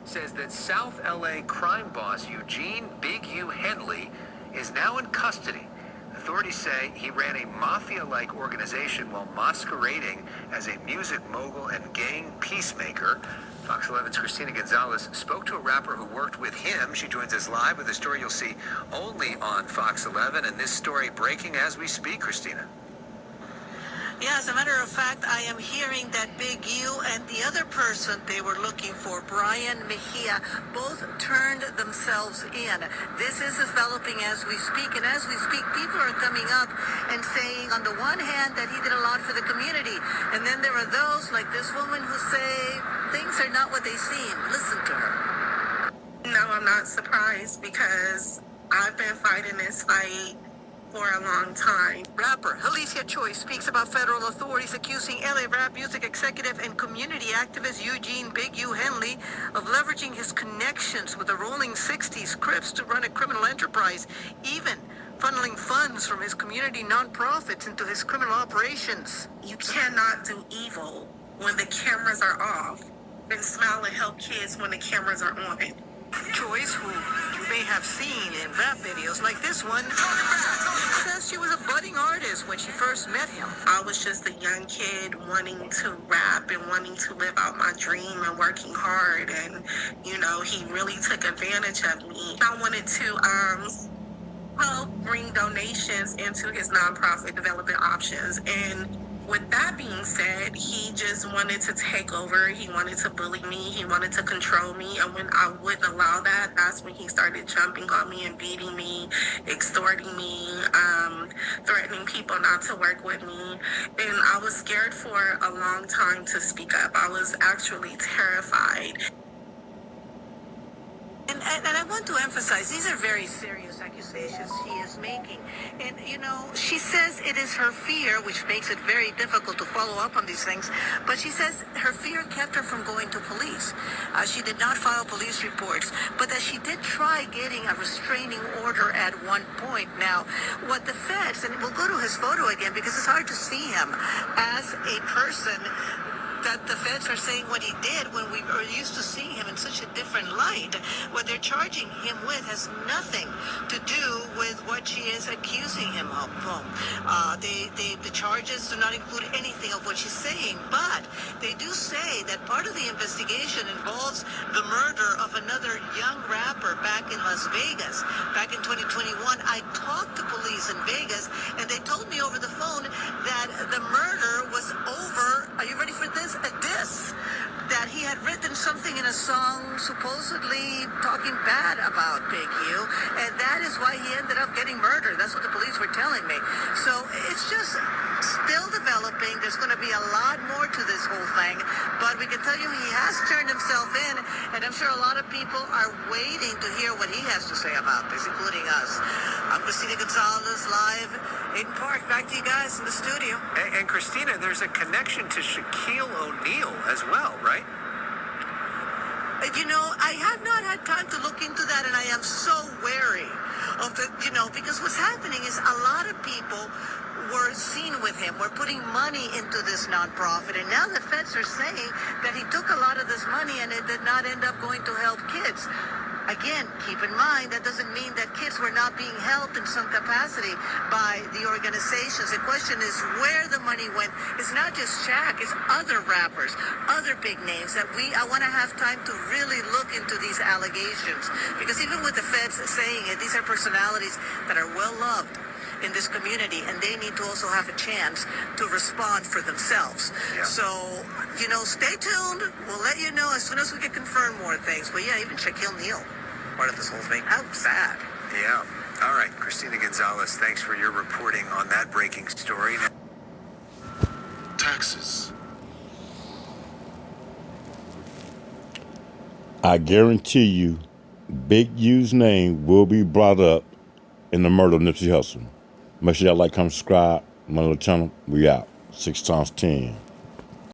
says that South LA crime boss Eugene Big U Henley is now in custody. Authorities say he ran a mafia-like organization while masquerading as a music mogul and gang peacemaker. Fox 11's Christina Gonzalez spoke to a rapper who worked with him. She joins us live with a story you'll see only on Fox 11, and this story breaking as we speak, Christina. Yeah, as a matter of fact, I am hearing that Big U and the other person they were looking for, Brian Mejia, both turned themselves in. This is developing as we speak, and as we speak, people are coming up and saying, on the one hand, that he did a lot for the community, and then there are those, like this woman, who say things are not what they seem. Listen to her. No, I'm not surprised because I've been fighting this fight for a long time. Rapper Alicia Choi speaks about federal authorities accusing LA rap music executive and community activist Eugene Big U Henley of leveraging his connections with the Rolling 60s Crips to run a criminal enterprise, even funneling funds from his community nonprofits into his criminal operations. You cannot do evil when the cameras are off and smile and help kids when the cameras are on. Choice, who you may have seen in rap videos like this one, says she was a budding artist when she first met him. I was just a young kid wanting to rap and wanting to live out my dream and working hard, and he really took advantage of me. I wanted to help bring donations into his nonprofit Development Options, and with that being said, he just wanted to take over. He wanted to bully me. He wanted to control me. And when I wouldn't allow that, that's when he started jumping on me and beating me, extorting me, threatening people not to work with me. And I was scared for a long time to speak up. I was actually terrified. And I want to emphasize, these are very serious accusations he is making. And, she says it is her fear, which makes it very difficult to follow up on these things. But she says her fear kept her from going to police. She did not file police reports, but that she did try getting a restraining order at one point. Now, what the feds, and we'll go to his photo again because it's hard to see him as a person that the feds are saying what he did when we are used to seeing him in such a different light. What they're charging him with has nothing to do with what she is accusing him of. The charges do not include anything of what she's saying, but they do say that part of the investigation involves the murder of another young rapper back in Las Vegas. Back in 2021, I talked to police in Vegas, and they told me over the phone that the murder was over. Are you ready for this? A diss that he had written something in a song supposedly talking bad about Big U, and that is why he ended up getting murdered. That's what the police were telling me. So it's just still developing. There's going to be a lot more to this whole thing, but we can tell you he has turned himself in, and I'm sure a lot of people are waiting to hear what he has to say about this, including us. I'm Christina Gonzalez, live in Park. Back to you guys in the studio. And Christina, there's a connection to Shaquille O'Neal as well, right? I have not had time to look into that, and I am so wary of the, because what's happening is a lot of people were seen with him, were putting money into this nonprofit, and now the feds are saying that he took a lot of this money and it did not end up going to help kids. Again, keep in mind, that doesn't mean that kids were not being helped in some capacity by the organizations. The question is where the money went. It's not just Shaq, it's other rappers, other big names that I want to have time to really look into these allegations. Because even with the feds saying it, these are personalities that are well loved in this community, and they need to also have a chance to respond for themselves. Yeah. So, stay tuned. We'll let you know as soon as we can confirm more things. But yeah, even Shaquille O'Neal, part of this whole thing. How sad. Yeah. All right, Christina Gonzalez, thanks for your reporting on that breaking story. Taxes. I guarantee you, Big U's name will be brought up in the murder of Nipsey Hussle. Make sure y'all like, comment, subscribe. My little channel. We out. 6 times 10.